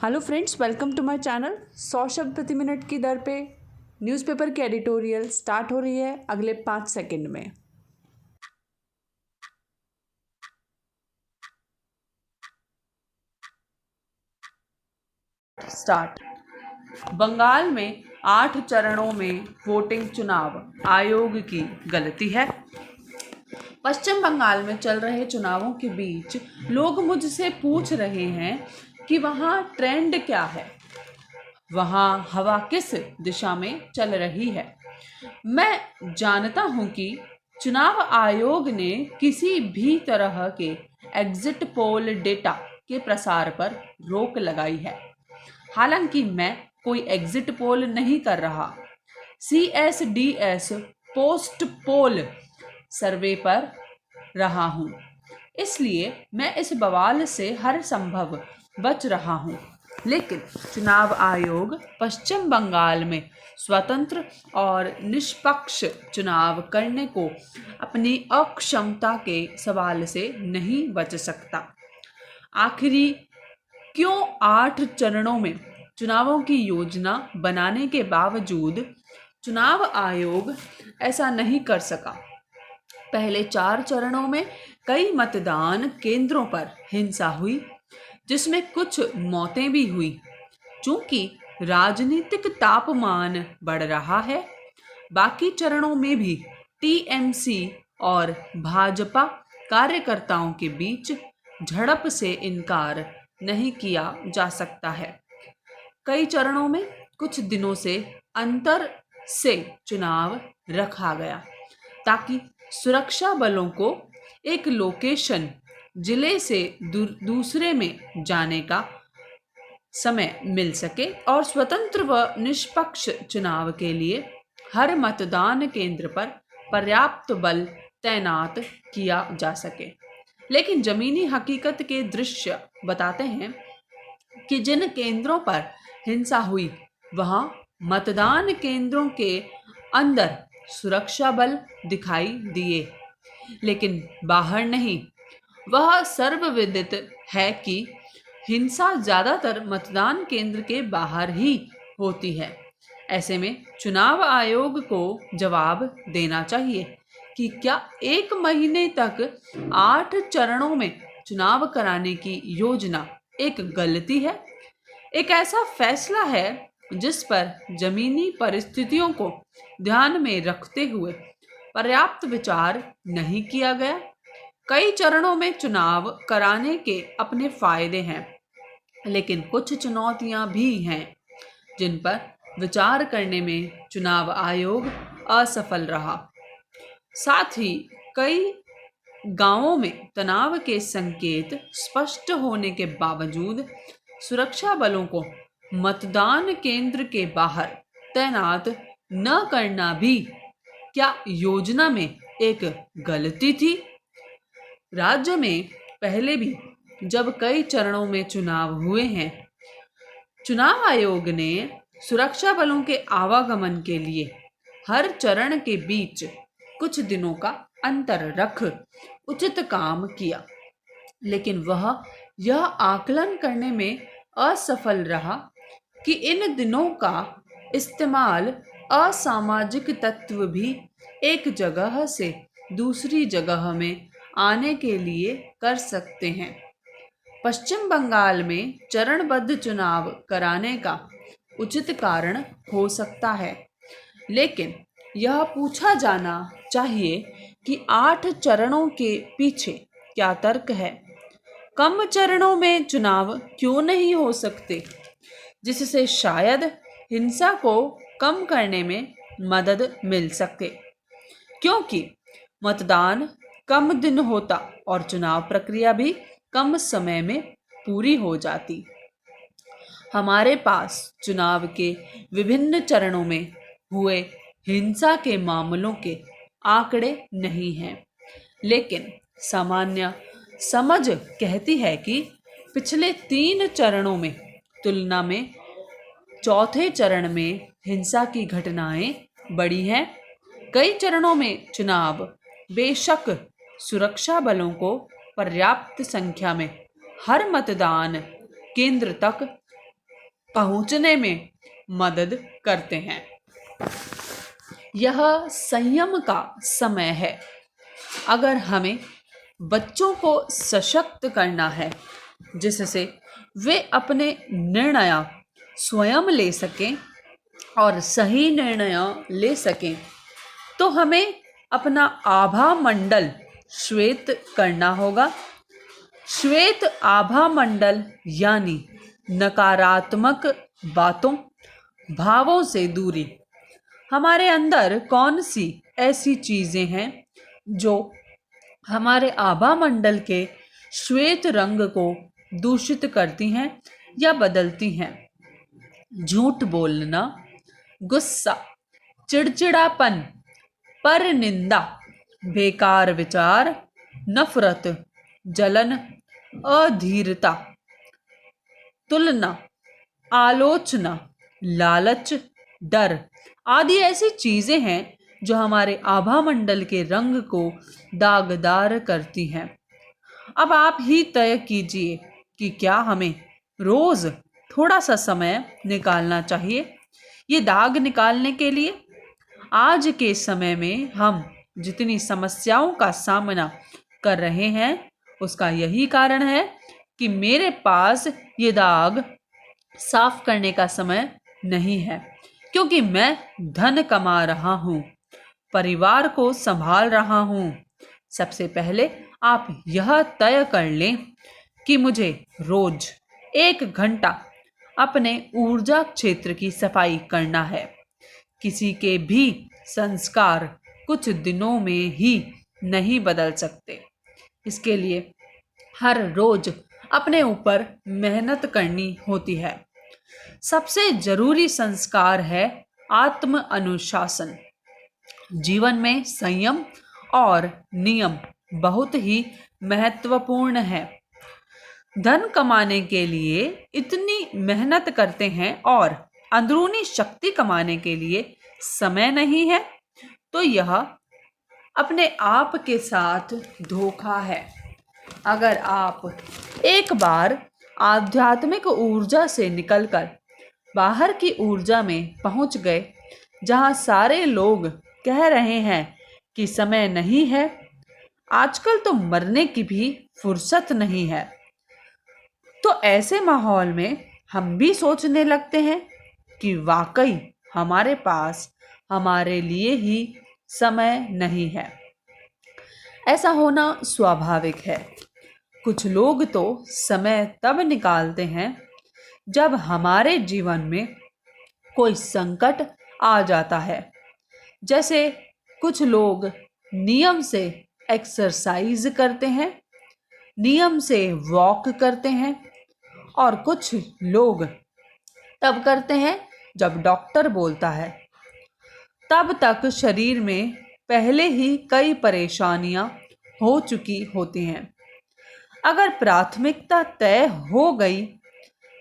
Hello friends, welcome to my channel. 100 शब्द प्रति minute की दर पे न्यूज़पेपर की एडिटोरियल स्टार्ट हो रही है अगले 5 सेकंड में। स्टार्ट। बंगाल में 8 चरणों में वोटिंग, चुनाव आयोग की गलती है। पश्चिम बंगाल में चल रहे चुनावों के बीच लोग मुझसे पूछ रहे हैं कि वहाँ ट्रेंड क्या है, वहाँ हवा किस दिशा में चल रही है। मैं जानता हूं कि चुनाव आयोग ने किसी भी तरह के एग्जिट पोल डेटा के प्रसार पर रोक लगाई है। हालांकि मैं कोई एग्जिट पोल नहीं कर रहा। CSDS पोस्ट पोल सर्वे पर रहा हूं, इसलिए मैं इस बवाल से हर संभव बच रहा हूं। लेकिन चुनाव आयोग पश्चिम बंगाल में स्वतंत्र और निष्पक्ष चुनाव करने को अपनी अक्षमता के सवाल से नहीं बच सकता। आखिरी क्यों 8 चरणों में चुनावों की योजना बनाने के बावजूद चुनाव आयोग ऐसा नहीं कर सका? पहले 4 चरणों में कई मतदान केंद्रों पर हिंसा हुई, जिसमें कुछ मौतें भी हुई। चूंकि राजनीतिक तापमान बढ़ रहा है, बाकी चरणों में भी TMC और भाजपा कार्यकर्ताओं के बीच झड़प से इनकार नहीं किया जा सकता है। कई चरणों में कुछ दिनों से अंतर से चुनाव रखा गया ताकि सुरक्षा बलों को एक लोकेशन जिले से दूसरे में जाने का समय मिल सके और स्वतंत्र व निष्पक्ष चुनाव के लिए हर मतदान केंद्र पर पर्याप्त बल तैनात किया जा सके। लेकिन जमीनी हकीकत के दृश्य बताते हैं कि जिन केंद्रों पर हिंसा हुई, वहां मतदान केंद्रों के अंदर सुरक्षा बल दिखाई दिए, लेकिन बाहर नहीं। वह सर्वविदित है कि हिंसा ज्यादातर मतदान केंद्र के बाहर ही होती है। ऐसे में चुनाव आयोग को जवाब देना चाहिए कि क्या 1 महीने तक 8 चरणों में चुनाव कराने की योजना एक गलती है, एक ऐसा फैसला है जिस पर जमीनी परिस्थितियों को ध्यान में रखते हुए पर्याप्त विचार नहीं किया गया। कई चरणों में चुनाव कराने के अपने फायदे हैं, लेकिन कुछ चुनौतियां भी हैं जिन पर विचार करने में चुनाव आयोग असफल रहा। साथ ही कई गांवों में तनाव के संकेत स्पष्ट होने के बावजूद सुरक्षा बलों को मतदान केंद्र के बाहर तैनात न करना भी क्या योजना में एक गलती थी? राज्य में पहले भी जब कई चरणों में चुनाव हुए हैं, चुनाव आयोग ने सुरक्षा बलों के आवागमन के लिए हर चरण के बीच कुछ दिनों का अंतर रख उचित काम किया, लेकिन वह यह आकलन करने में असफल रहा कि इन दिनों का इस्तेमाल असामाजिक तत्व भी एक जगह से दूसरी जगह में आने के लिए कर सकते हैं। पश्चिम बंगाल में चरणबद्ध चुनाव कराने का उचित कारण हो सकता है, लेकिन यह पूछा जाना चाहिए कि 8 चरणों के पीछे क्या तर्क है। कम चरणों में चुनाव क्यों नहीं हो सकते, जिससे शायद हिंसा को कम करने में मदद मिल सके, क्योंकि मतदान कम दिन होता और चुनाव प्रक्रिया भी कम समय में पूरी हो जाती। हमारे पास चुनाव के विभिन्न चरणों में हुए हिंसा के मामलों के आंकड़े नहीं हैं, लेकिन सामान्य समझ कहती है कि पिछले 3 चरणों में तुलना में चौथे चरण में हिंसा की घटनाएं बढ़ी हैं। कई चरणों में चुनाव बेशक सुरक्षा बलों को पर्याप्त संख्या में हर मतदान केंद्र तक पहुंचने में मदद करते हैं। यह संयम का समय है। अगर हमें बच्चों को सशक्त करना है जिससे वे अपने निर्णय स्वयं ले सकें और सही निर्णय ले सकें, तो हमें अपना आभा मंडल श्वेत करना होगा। श्वेत आभा मंडल यानी नकारात्मक बातों, भावों से दूरी। हमारे अंदर कौन सी ऐसी चीजें हैं जो हमारे आभा मंडल के श्वेत रंग को दूषित करती हैं या बदलती हैं? झूठ बोलना, गुस्सा, चिड़चिड़ापन, परनिंदा, बेकार विचार, नफरत, जलन, अधीरता, तुलना, आलोचना, लालच, डर आदि ऐसी चीजें हैं जो हमारे आभा मंडल के रंग को दागदार करती हैं। अब आप ही तय कीजिए कि क्या हमें रोज थोड़ा सा समय निकालना चाहिए ये दाग निकालने के लिए। आज के समय में हम जितनी समस्याओं का सामना कर रहे हैं उसका यही कारण है कि मेरे पास ये दाग साफ करने का समय नहीं है, क्योंकि मैं धन कमा रहा हूँ, परिवार को संभाल रहा हूँ। सबसे पहले आप यह तय कर लें कि मुझे रोज 1 घंटा अपने ऊर्जा क्षेत्र की सफाई करना है। किसी के भी संस्कार कुछ दिनों में ही नहीं बदल सकते। इसके लिए हर रोज अपने ऊपर मेहनत करनी होती है। सबसे जरूरी संस्कार है आत्म अनुशासन। जीवन में संयम और नियम बहुत ही महत्वपूर्ण है। धन कमाने के लिए इतनी मेहनत करते हैं और अंदरूनी शक्ति कमाने के लिए समय नहीं है, तो यह अपने आप के साथ धोखा है। अगर आप एक बार आध्यात्मिक ऊर्जा से निकलकर बाहर की ऊर्जा में पहुंच गए, जहां सारे लोग कह रहे हैं कि समय नहीं है, आजकल तो मरने की भी फुर्सत नहीं है, तो ऐसे माहौल में हम भी सोचने लगते हैं कि वाकई हमारे पास हमारे लिए ही समय नहीं है। ऐसा होना स्वाभाविक है। कुछ लोग तो समय तब निकालते हैं जब हमारे जीवन में कोई संकट आ जाता है। जैसे कुछ लोग नियम से एक्सरसाइज करते हैं, नियम से वॉक करते हैं, और कुछ लोग तब करते हैं जब डॉक्टर बोलता है। तब तक शरीर में पहले ही कई परेशानियां हो चुकी होती हैं। अगर प्राथमिकता तय हो गई,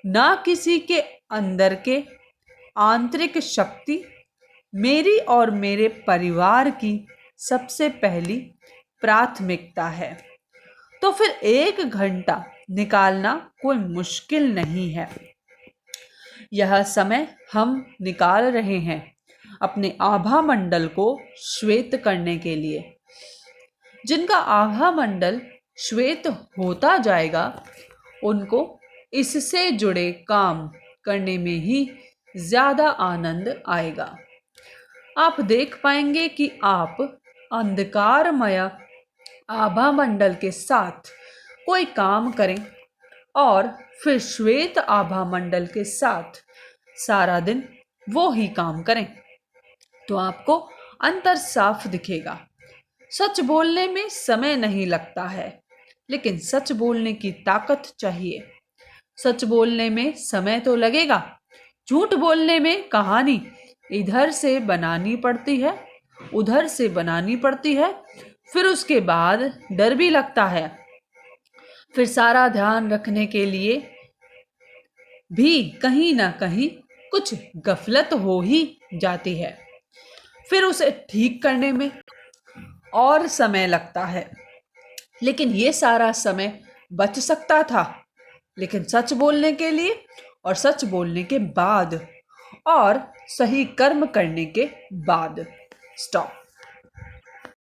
ना किसी के अंदर के आंतरिक शक्ति मेरी और मेरे परिवार की सबसे पहली प्राथमिकता है, तो फिर 1 घंटा निकालना कोई मुश्किल नहीं है। यह समय हम निकाल रहे हैं अपने आभा मंडल को श्वेत करने के लिए। जिनका आभा मंडल श्वेत होता जाएगा, उनको इससे जुड़े काम करने में ही ज्यादा आनंद आएगा। आप देख पाएंगे कि आप अंधकारमय आभा मंडल के साथ कोई काम करें और फिर श्वेत आभा मंडल के साथ सारा दिन वो ही काम करें, तो आपको अंतर साफ दिखेगा। सच बोलने में समय नहीं लगता है, लेकिन सच बोलने की ताकत चाहिए। सच बोलने में समय तो लगेगा, झूठ बोलने में कहानी इधर से बनानी पड़ती है, उधर से बनानी पड़ती है, फिर उसके बाद डर भी लगता है। फिर सारा ध्यान रखने के लिए भी कहीं ना कहीं कुछ गफलत हो ही जाती है। फिर उसे ठीक करने में और समय लगता है। लेकिन ये सारा समय बच सकता था, लेकिन सच बोलने के लिए और सच बोलने के बाद और सही कर्म करने के बाद। स्टॉप।